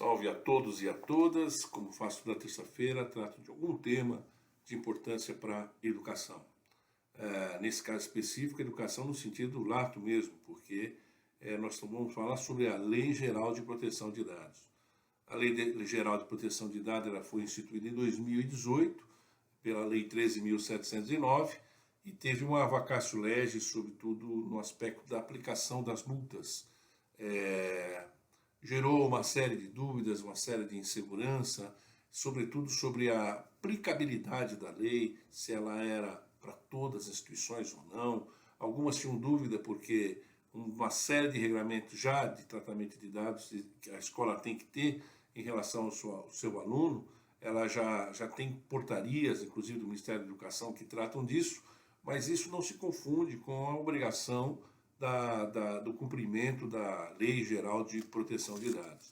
Salve a todos e a todas. Como faço toda terça-feira, trato de algum tema de importância para a educação. Nesse caso específico, educação no sentido lato mesmo, porque nós vamos falar sobre a Lei Geral de Proteção de Dados. A Lei Geral de Proteção de Dados ela foi instituída em 2018 pela Lei 13.709 e teve uma vacatio legis, sobretudo no aspecto da aplicação das multas. Gerou uma série de dúvidas, uma série de insegurança, sobretudo sobre a aplicabilidade da lei, se ela era para todas as instituições ou não. Algumas tinham dúvida porque uma série de regulamentos já de tratamento de dados que a escola tem que ter em relação ao seu aluno, ela já tem portarias, inclusive do Ministério da Educação, que tratam disso, mas isso não se confunde com a obrigação do cumprimento da Lei Geral de Proteção de Dados.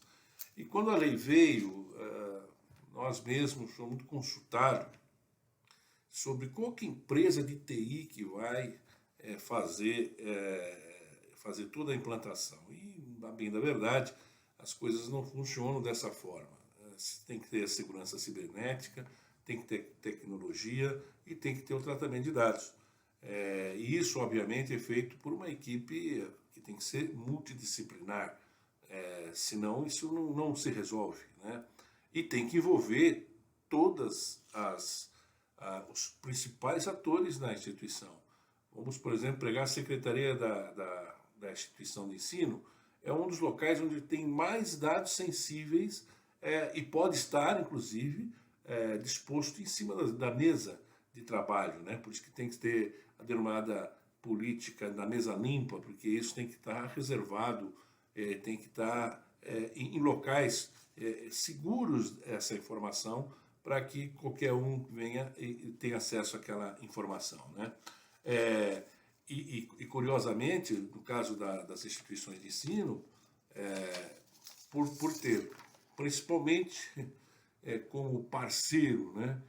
E quando a lei veio, nós mesmos fomos muito consultados sobre qual que empresa de TI que vai fazer toda a implantação. E, na bem da verdade, as coisas não funcionam dessa forma. Tem que ter a segurança cibernética, tem que ter tecnologia e tem que ter o tratamento de dados. E isso, obviamente, é feito por uma equipe que tem que ser multidisciplinar, senão isso não se resolve, né? E tem que envolver todas os principais atores na instituição. Vamos, por exemplo, pegar a Secretaria da Instituição de Ensino, é um dos locais onde tem mais dados sensíveis e pode estar, inclusive, disposto em cima da mesa de trabalho, né? Por isso que tem que ter a denominada política da mesa limpa, porque isso tem que estar reservado, tem que estar em locais seguros essa informação para que qualquer um venha e tenha acesso àquela informação, né? E curiosamente, no caso das instituições de ensino, por ter principalmente como parceiro, né,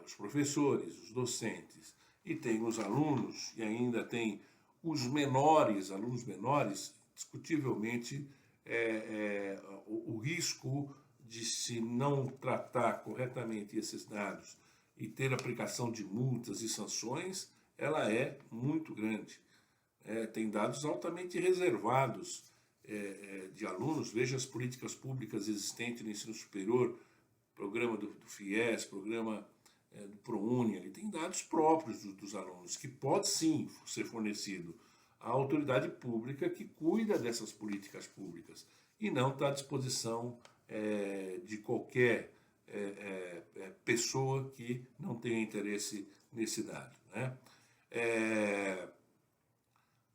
os professores, os docentes, e tem os alunos, e ainda tem os alunos menores, discutivelmente o risco de se não tratar corretamente esses dados e ter aplicação de multas e sanções, ela é muito grande. Tem dados altamente reservados de alunos. Veja as políticas públicas existentes no ensino superior, programa do FIES, programa do ProUni, ele tem dados próprios dos alunos, que pode sim ser fornecido à autoridade pública que cuida dessas políticas públicas e não está à disposição de qualquer pessoa que não tenha interesse nesse dado, né?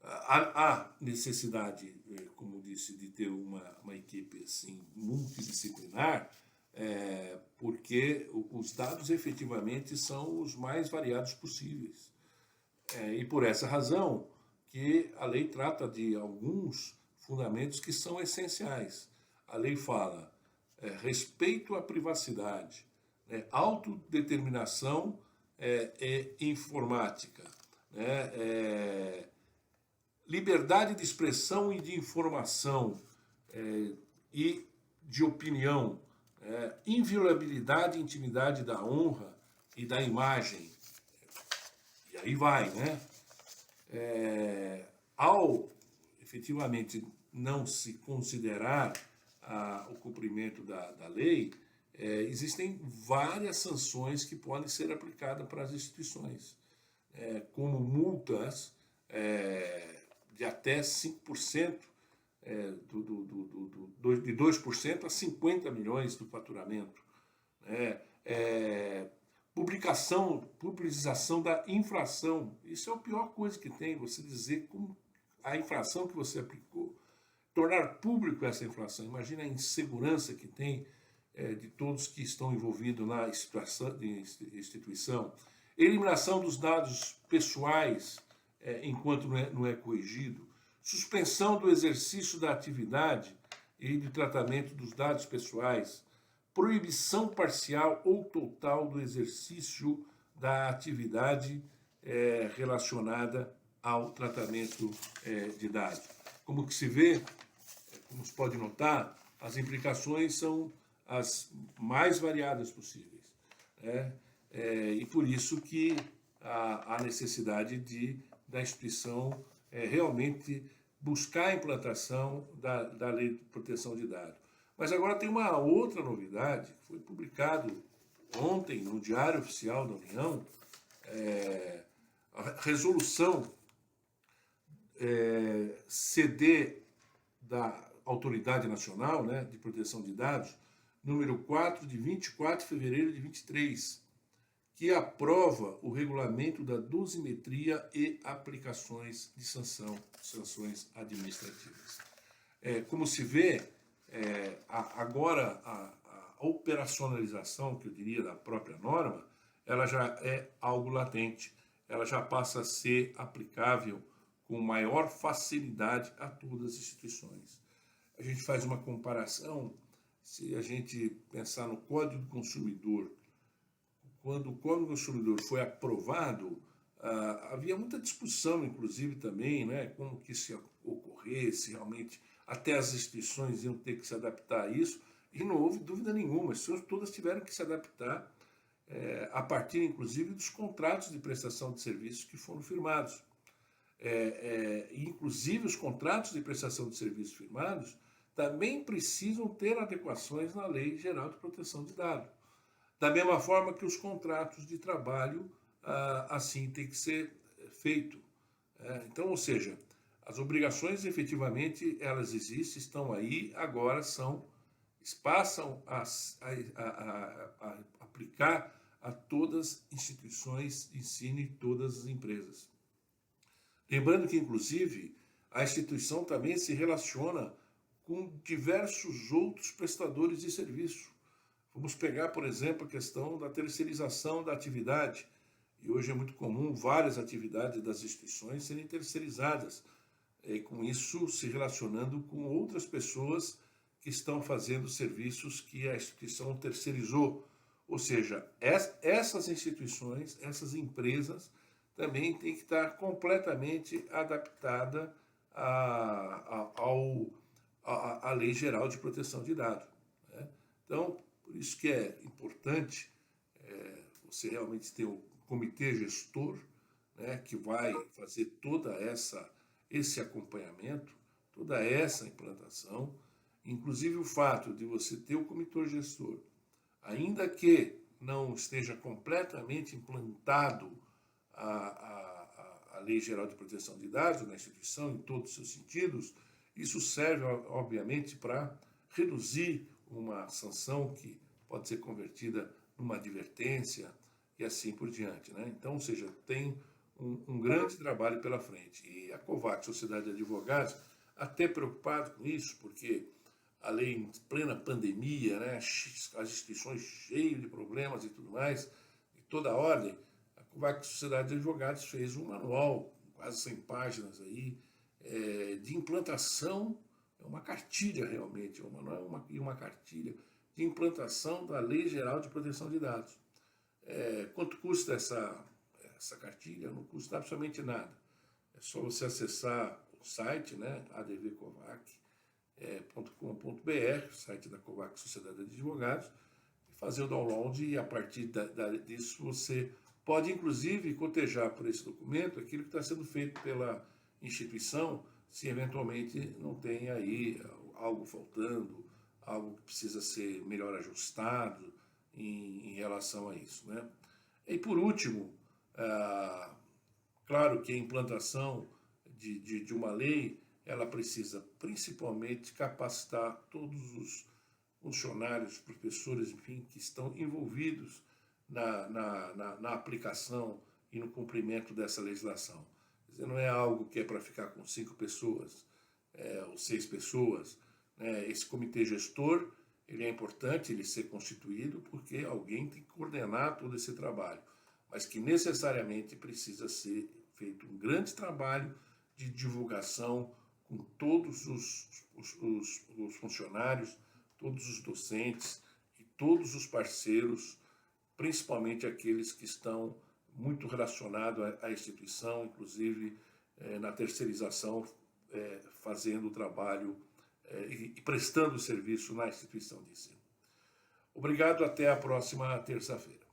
Há necessidade, como disse, de ter uma equipe assim, multidisciplinar, porque os dados efetivamente são os mais variados possíveis. E por essa razão que a lei trata de alguns fundamentos que são essenciais. A lei fala respeito à privacidade, autodeterminação informática, liberdade de expressão e de informação e de opinião, inviolabilidade e intimidade da honra e da imagem. E aí vai, né? Ao efetivamente não se considerar o cumprimento da lei, existem várias sanções que podem ser aplicadas para as instituições, como multas de até 5%, de 2% a 50 milhões do faturamento. Publicização da infração. Isso é a pior coisa que tem, você dizer como a infração que você aplicou. Tornar público essa infração. Imagina a insegurança que tem de todos que estão envolvidos na instituição. Eliminação dos dados pessoais enquanto não é corrigido. Suspensão do exercício da atividade e do tratamento dos dados pessoais, proibição parcial ou total do exercício da atividade relacionada ao tratamento de dados. Como que se vê, como se pode notar, as implicações são as mais variadas possíveis, né? E por isso que há necessidade da instituição realmente buscar a implantação da Lei de Proteção de Dados. Mas agora tem uma outra novidade, que foi publicado ontem no Diário Oficial da União, a resolução CD da Autoridade Nacional, né, de Proteção de Dados, número 4, de 24 de fevereiro de 23, que aprova o regulamento da dosimetria e aplicações de sanções administrativas. Como se vê, agora a operacionalização, que eu diria, da própria norma, ela já é algo latente, ela já passa a ser aplicável com maior facilidade a todas as instituições. A gente faz uma comparação, se a gente pensar no Código do Consumidor. Quando o Código do Consumidor foi aprovado, havia muita discussão, inclusive, também, né, como que isso ia ocorrer, se realmente até as instituições iam ter que se adaptar a isso, e não houve dúvida nenhuma, as pessoas todas tiveram que se adaptar a partir, inclusive, dos contratos de prestação de serviços que foram firmados. Inclusive, os contratos de prestação de serviços firmados também precisam ter adequações na Lei Geral de Proteção de Dados. Da mesma forma que os contratos de trabalho, assim tem que ser feito. Então, ou seja, as obrigações efetivamente elas existem, estão aí, agora passam a aplicar a todas as instituições de ensino e todas as empresas. Lembrando que, inclusive, a instituição também se relaciona com diversos outros prestadores de serviço. Vamos pegar, por exemplo, a questão da terceirização da atividade. E hoje é muito comum várias atividades das instituições serem terceirizadas, e com isso se relacionando com outras pessoas que estão fazendo serviços que a instituição terceirizou. Ou seja, essas instituições, essas empresas, também têm que estar completamente adaptadas à Lei Geral de Proteção de Dados, né? Então, por isso que é importante você realmente ter um comitê gestor, né, que vai fazer esse acompanhamento, toda essa implantação, inclusive o fato de você ter o comitê gestor, ainda que não esteja completamente implantado a Lei Geral de Proteção de Dados na instituição, em todos os seus sentidos, isso serve, obviamente, para reduzir uma sanção que pode ser convertida numa advertência e assim por diante, né? Então, ou seja, tem um grande trabalho pela frente. E a COVAC, Sociedade de Advogados, até preocupado com isso, porque a lei em plena pandemia, né, as instituições cheias de problemas e tudo mais, de toda a ordem, a COVAC, Sociedade de Advogados, fez um manual, quase 100 páginas aí, de implantação, uma cartilha realmente, uma cartilha de implantação da Lei Geral de Proteção de Dados. Quanto custa essa cartilha? Não custa absolutamente nada. É só você acessar o site, né, advcovac.com.br, site da COVAC Sociedade de Advogados, e fazer o download, e a partir disso você pode, inclusive, cotejar por esse documento aquilo que está sendo feito pela instituição, se eventualmente não tem aí algo faltando, algo que precisa ser melhor ajustado em relação a isso, né? E por último, claro que a implantação de uma lei, ela precisa principalmente capacitar todos os funcionários, professores, enfim, que estão envolvidos na aplicação e no cumprimento dessa legislação. Quer dizer, não é algo que é para ficar com 5 pessoas ou 6 pessoas, né? Esse comitê gestor, ele é importante ele ser constituído porque alguém tem que coordenar todo esse trabalho, mas que necessariamente precisa ser feito um grande trabalho de divulgação com todos os funcionários, todos os docentes e todos os parceiros, principalmente aqueles que estão muito relacionados à instituição, inclusive na terceirização, fazendo o trabalho e prestando serviço na instituição de ensino. Obrigado, até a próxima terça-feira.